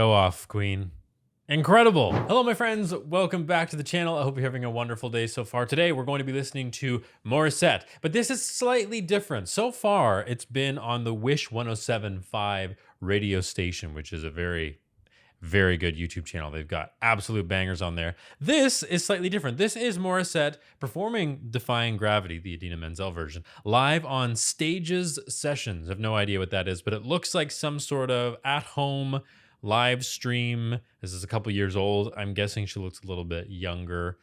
Show off, Queen. Incredible. Hello, my friends. Welcome back to the channel. I hope you're having a wonderful day so far. Today, we're going to be listening to Morissette, but this is slightly different. So far, it's been on the Wish 107.5 radio station, which is a very good YouTube channel. They've got absolute bangers on there. This is slightly different. This is Morissette performing Defying Gravity, the Idina Menzel version, live on Stages Sessions. I have no idea what that is, but it looks like some sort of at-home live stream. This is a couple years old. I'm guessing she looks a little bit younger.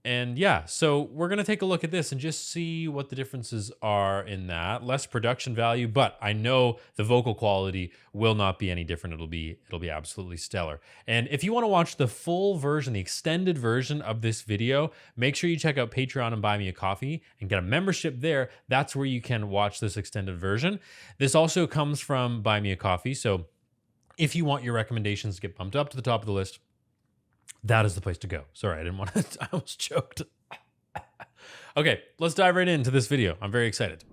And yeah, so we're going to take a look at this and just see what the differences are in that. Less production value, but I know the vocal quality will not be any different. It'll be absolutely stellar. And if you want to watch the full version, the extended version of this video, make sure you check out Patreon and Buy Me a Coffee and get a membership there. That's where you can watch this extended version. This also comes from Buy Me a Coffee. So if you want your recommendations to get bumped up to the top of the list, that is the place to go. Sorry, I didn't want to, I almost choked. Okay, let's dive right into this video. I'm very excited.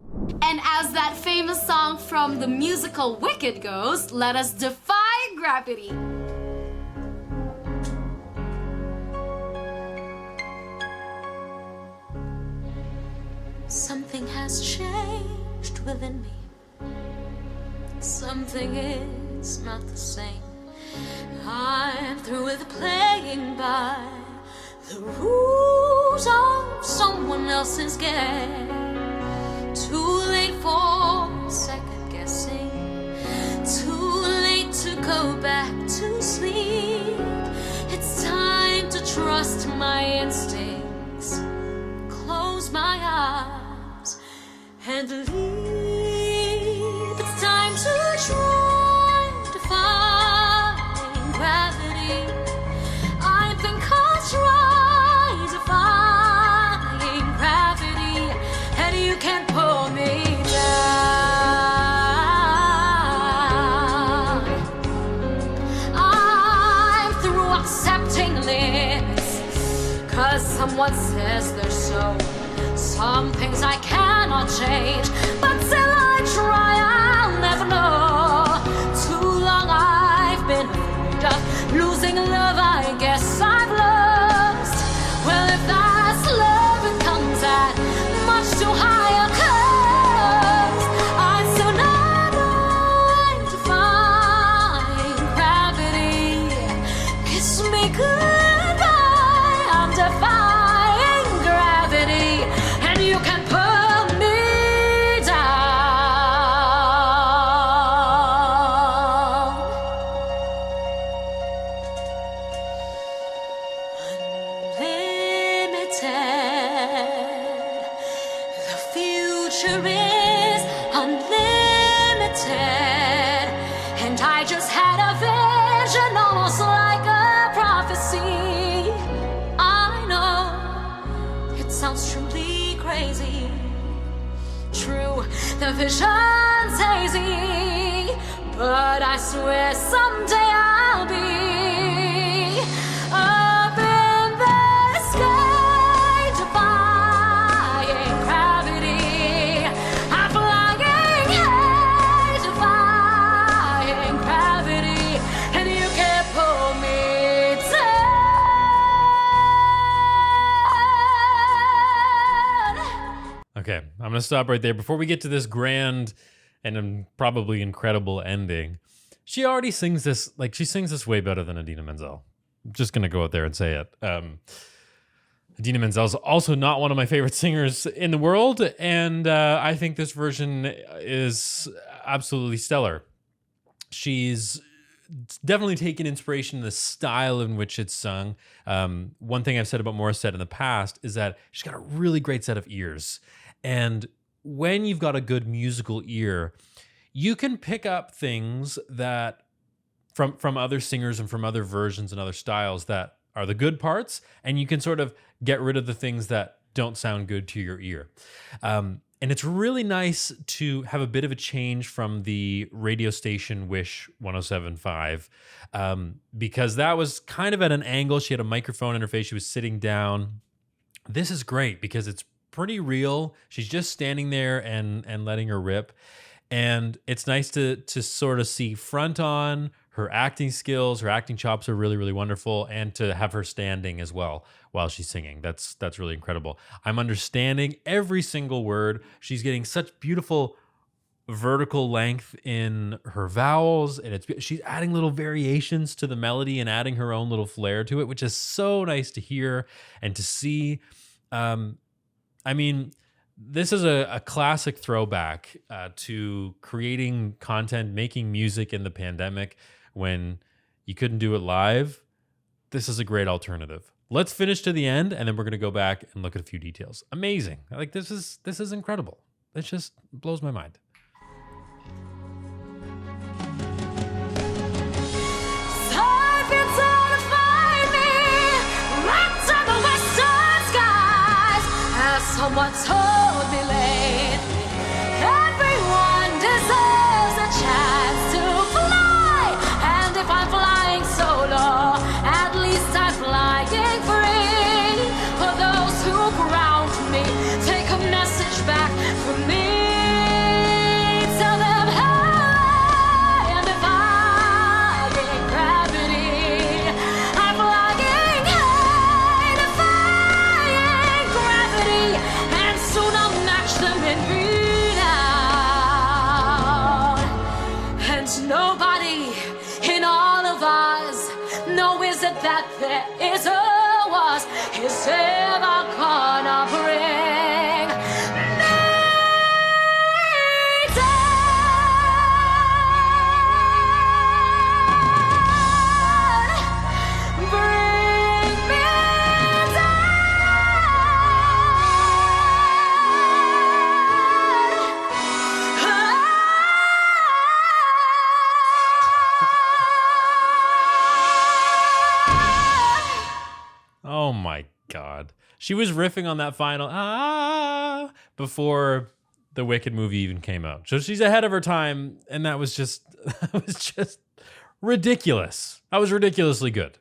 And as that famous song from the musical Wicked goes, let us defy gravity. Something has changed within me. Something is not the same. I'm through with playing by the rules of someone else's game. Too late for second guessing. Too late to go back to sleep. It's time to trust my instincts. Close my eyes and leave. It's time to try to find gravity. I think I'll try defying gravity, and you can pull me down. I'm through accepting limits, 'cause someone says they're so. Some things I cannot change, but till I try, I'll never know. Too long I've been afraid of losing love, I guess I've lost. Well, if that's love, it comes at much too high a cost. I'm so not defying gravity. Kiss me goodbye, I'm defying gravity, and you can pull me down. Unlimited, the future is unlimited, and I just had a vision, almost like a prophecy. I know it sounds truly crazy. True, the vision's hazy, but I swear someday I'll be up in the sky, defying gravity. I'm flying high, defying gravity, and you can't pull me down. Okay, I'm gonna stop right there. Before we get to this grand and probably incredible ending, she already sings this, like she sings this way better than Idina Menzel. I'm just gonna go out there and say it. Idina Menzel is also not one of my favorite singers in the world, and I think this version is absolutely stellar. She's definitely taken inspiration in the style in which it's sung. One thing I've said about Morissette in the past is that she's got a really great set of ears. And when you've got a good musical ear, you can pick up things that from other singers and from other versions and other styles that are the good parts, and you can sort of get rid of the things that don't sound good to your ear. And it's really nice to have a bit of a change from the radio station Wish 107.5, because that was kind of at an angle. She had a microphone interface. She was sitting down. This is great because it's pretty real. She's just standing there and letting her rip. And it's nice to sort of see front on her acting skills. Her acting chops are really, really wonderful, and to have her standing as well while she's singing. That's really incredible. I'm understanding every single word. She's getting such beautiful vertical length in her vowels, and she's adding little variations to the melody and adding her own little flair to it, which is so nice to hear and to see. I mean, this is a classic throwback to creating content, making music in the pandemic when you couldn't do it live. This is a great alternative. Let's finish to the end, and then we're going to go back and look at a few details. Amazing. Like, this is incredible. It just blows my mind. Someone told me late, everyone deserves a chance to fly. And if I'm flying solo, at least I'm flying free. For those who ground me, take a message back from me. Tell them hey, and if I get gravity, I'm flying high, defying gravity. And soon I'll match them in renown. And nobody in all of us knows that there is a was is ever gonna bring me down. Bring me Oh my God. She was riffing on that final before the Wicked movie even came out. So she's ahead of her time, and that was just ridiculous. That was ridiculously good.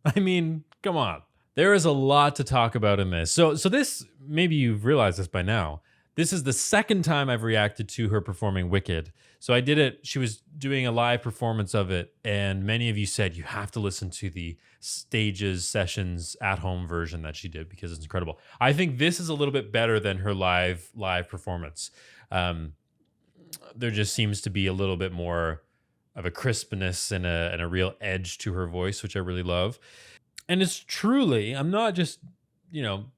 I mean, come on. There is a lot to talk about in this. So this, maybe you've realized this by now, this is the second time I've reacted to her performing Wicked. So I did it, she was doing a live performance of it, and many of you said you have to listen to the stages, sessions, at-home version that she did because it's incredible. I think this is a little bit better than her live performance. There just seems to be a little bit more of a crispness and a real edge to her voice, which I really love. And it's truly, I'm not just,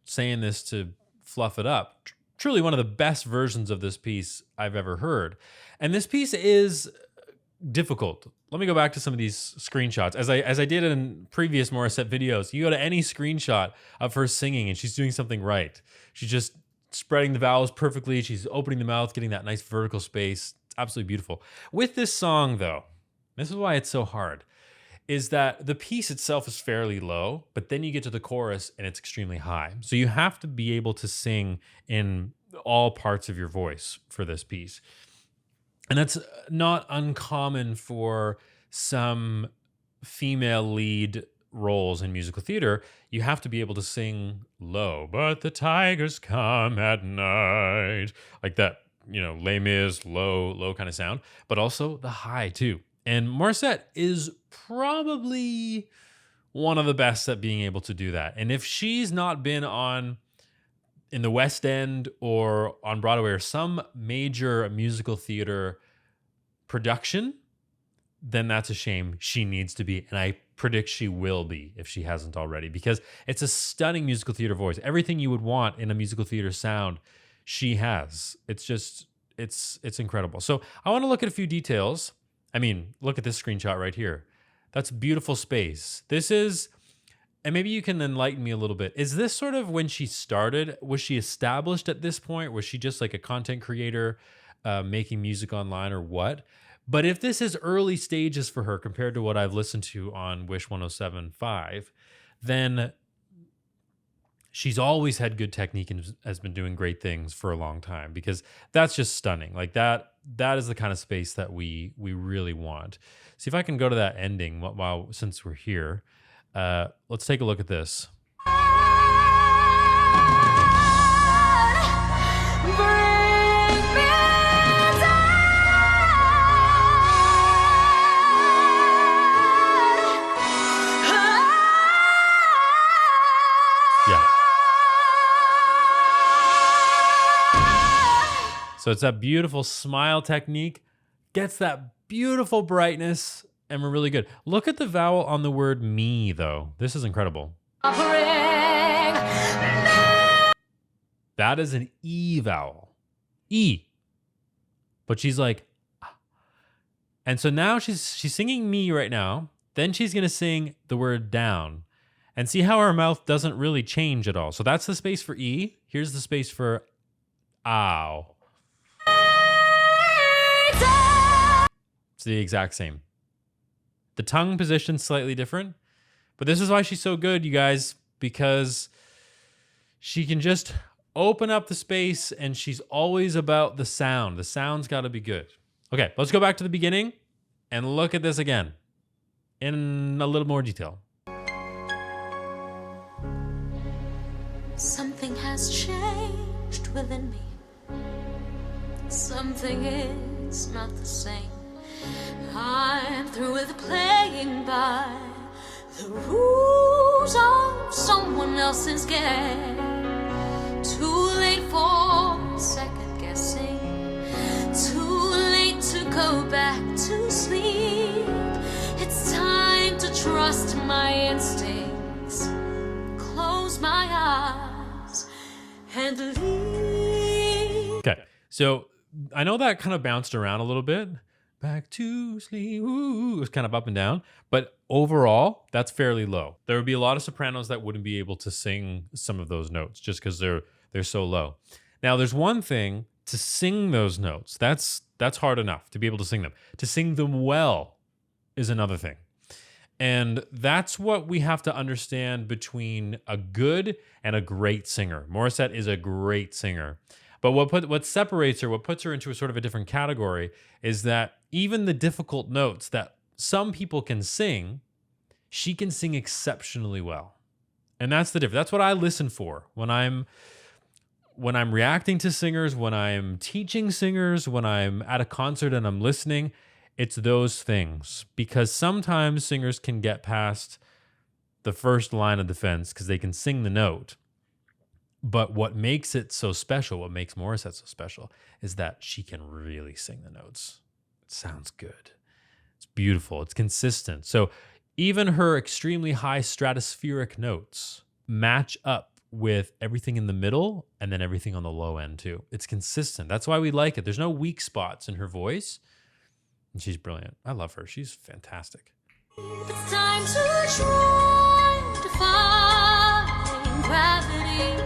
saying this to fluff it up, truly one of the best versions of this piece I've ever heard. And this piece is difficult. Let me go back to some of these screenshots. As I did in previous Morissette videos, you go to any screenshot of her singing and she's doing something right. She's just spreading the vowels perfectly. She's opening the mouth, getting that nice vertical space. It's absolutely beautiful. With this song, though, this is why it's so hard, is that the piece itself is fairly low, but then you get to the chorus and it's extremely high. So you have to be able to sing in all parts of your voice for this piece. And that's not uncommon for some female lead roles in musical theater. You have to be able to sing low, but the tigers come at night. Like that, Les Mis, low kind of sound, but also the high too. And Morissette is probably one of the best at being able to do that. And if she's not been in the West End or on Broadway or some major musical theater production, then that's a shame. She needs to be, and I predict she will be if she hasn't already, because it's a stunning musical theater voice. Everything you would want in a musical theater sound, she has. It's just, it's incredible. So I want to look at a few details. I mean, look at this screenshot right here. That's beautiful space. This is, and maybe you can enlighten me a little bit. Is this sort of when she started? Was she established at this point? Was she just like a content creator making music online or what? But if this is early stages for her compared to what I've listened to on Wish 107.5, then she's always had good technique and has been doing great things for a long time, because that's just stunning. Like that is the kind of space that we really want. See if I can go to that ending since we're here. Let's take a look at this. Bring me down. So it's that beautiful smile technique, gets that beautiful brightness, and we're really good. Look at the vowel on the word me, though. This is incredible. That is an E vowel. E. But she's like, ah. And so now she's singing me right now. Then she's going to sing the word down. And see how her mouth doesn't really change at all. So that's the space for E. Here's the space for ow. It's the exact same. The tongue position's slightly different. But this is why she's so good, you guys, because she can just open up the space and she's always about the sound. The sound's got to be good. Okay, let's go back to the beginning and look at this again in a little more detail. Something has changed within me. Something is not the same. I'm through with playing by the rules of someone else's game. Too late for second guessing. Too late to go back to sleep. It's time to trust my instincts. Close my eyes and leave. Okay, so I know that kind of bounced around a little bit. Back to sleep. Ooh, it was kind of up and down. But overall, that's fairly low. There would be a lot of sopranos that wouldn't be able to sing some of those notes just because they're so low. Now, there's one thing to sing those notes. That's hard enough to be able to sing them. To sing them well is another thing. And that's what we have to understand between a good and a great singer. Morissette is a great singer. But what separates her, what puts her into a sort of a different category is that even the difficult notes that some people can sing, she can sing exceptionally well. And that's the difference. That's what I listen for when I'm reacting to singers, when I'm teaching singers, when I'm at a concert and I'm listening. It's those things. Because sometimes singers can get past the first line of defense because they can sing the note. But what makes it so special, what makes Morissette so special, is that she can really sing the notes. It sounds good. It's beautiful. It's consistent. So even her extremely high stratospheric notes match up with everything in the middle and then everything on the low end too. It's consistent. That's why we like it. There's no weak spots in her voice. And she's brilliant. I love her. She's fantastic. It's time to try to find gravity.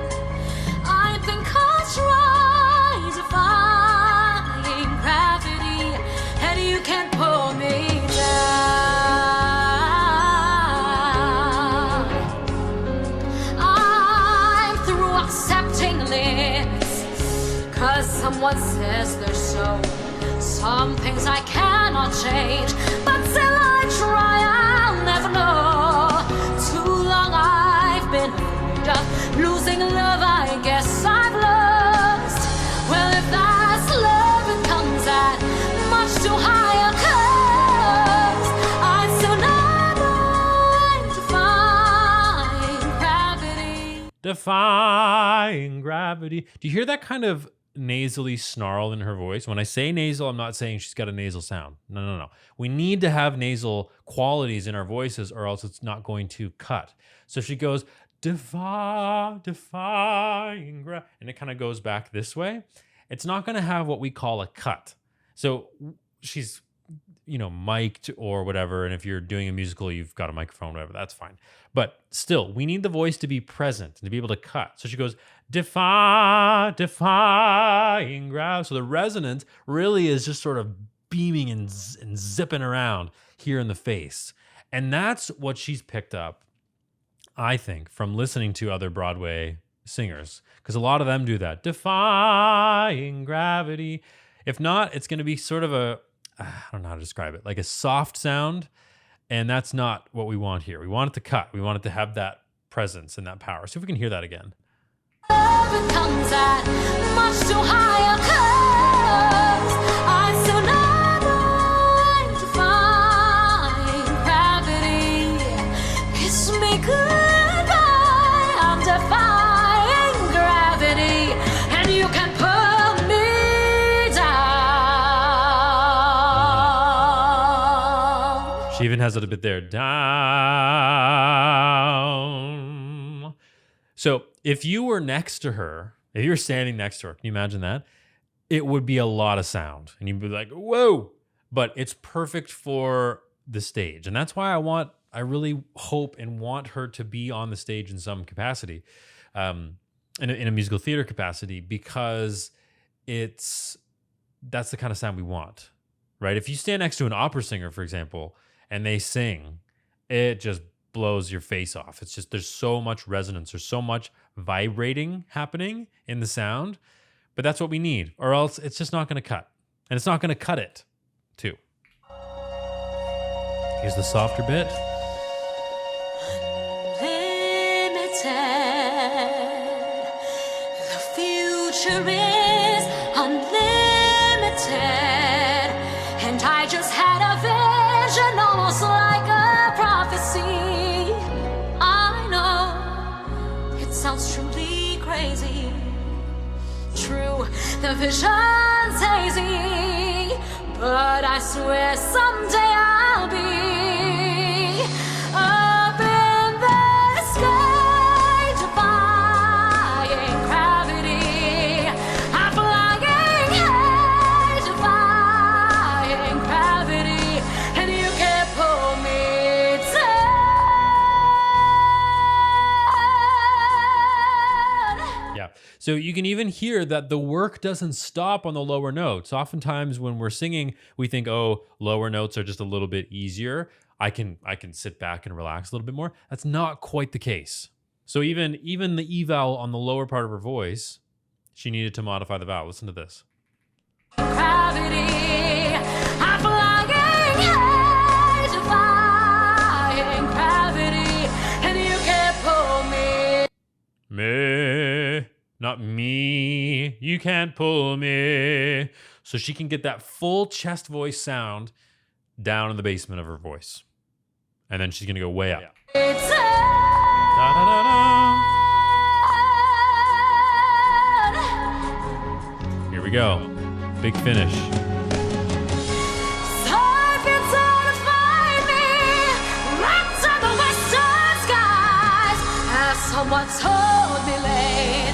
I think I'll try to find gravity, and you can't pull me down. I'm through accepting limits, 'cause someone says they're so. Some things I cannot change, but till I try, I'll never know. Too long I've been afraid of losing love, I guess I've lost. Well, if that's love, it comes at much too high a cost. I still know I'm defying gravity. Defying gravity. Do you hear that kind of nasally snarl in her voice? When I say nasal, I'm not saying she's got a nasal sound. No. We need to have nasal qualities in our voices or else it's not going to cut. So she goes, defying gravity, and it kind of goes back this way. It's not going to have what we call a cut. So she's, mic'd or whatever. And if you're doing a musical, you've got a microphone, whatever, that's fine. But still, we need the voice to be present and to be able to cut. So she goes, defying gravity. So the resonance really is just sort of beaming and zipping around here in the face. And that's what she's picked up, I think, from listening to other Broadway singers. Because a lot of them do that. Defying gravity. If not, it's going to be sort of I don't know how to describe it, like a soft sound. And that's not what we want here. We want it to cut. We want it to have that presence and that power. See if we can hear that again. Love comes at much too high a cost. I still know I'm defying gravity. Kiss me goodbye. I'm defying gravity, and you can pull me even has it a bit there. Down. So if you were next to her, if you were standing next to her, can you imagine that? It would be a lot of sound. And you'd be like, whoa. But it's perfect for the stage. And that's why I really hope and want her to be on the stage in some capacity, in a musical theater capacity, because that's the kind of sound we want, right? If you stand next to an opera singer, for example, and they sing, it just blows your face off. It's just, there's so much resonance. There's so much vibrating happening in the sound, but that's what we need, or else it's just not going to cut. And it's not going to cut it, too. Here's the softer bit. Unlimited. The future is unlimited. And I just had a vision, almost like a prophecy. I know it sounds truly crazy. True, the vision's hazy, but I swear someday I'll be up in the sky, defying gravity. I'm flying high, defying gravity, and you can't pull me down. Yeah. So you can even hear that the work doesn't stop on the lower notes. Oftentimes when we're singing, we think, oh, lower notes are just a little bit easier. I can sit back and relax a little bit more. That's not quite the case. So even the eval on the lower part of her voice, she needed to modify the vowel. Listen to this. Gravity, I'm flying high, defying gravity, and you can't pull me. Me, not me. You can't pull me. So she can get that full chest voice sound down in the basement of her voice. And then she's going to go way up. It's Da, da, da, da. Here we go. Big finish. Someone told me lately,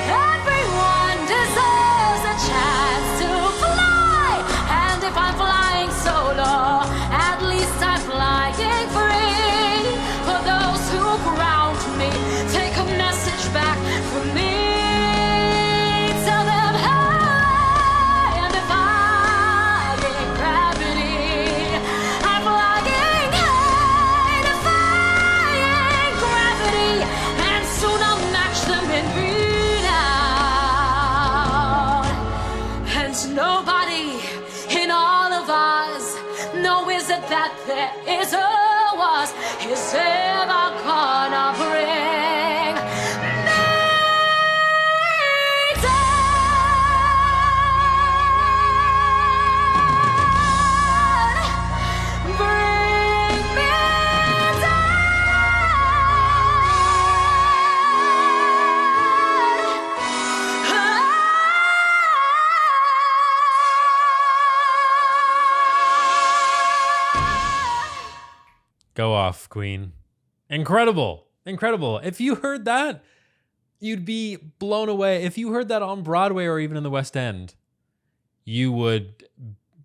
everyone deserves a chance to fly. And if I'm flying solo, at least I'm flying free. For those who ground me, take a message back from me. Tell them I am defying gravity. I'm flying high, defying gravity. And soon I'll match them in renown. And nobody in all of us knows that there is or was is ever gonna bring me down. Bring me Go off, Queen. Incredible. Incredible. If you heard that, you'd be blown away. If you heard that on Broadway or even in the West End, you would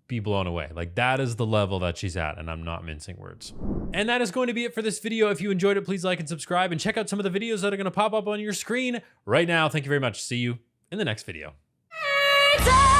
be blown away. Like, that is the level that she's at, and I'm not mincing words. And that is going to be it for this video. If you enjoyed it, please like and subscribe, and check out some of the videos that are going to pop up on your screen right now. Thank you very much. See you in the next video. down.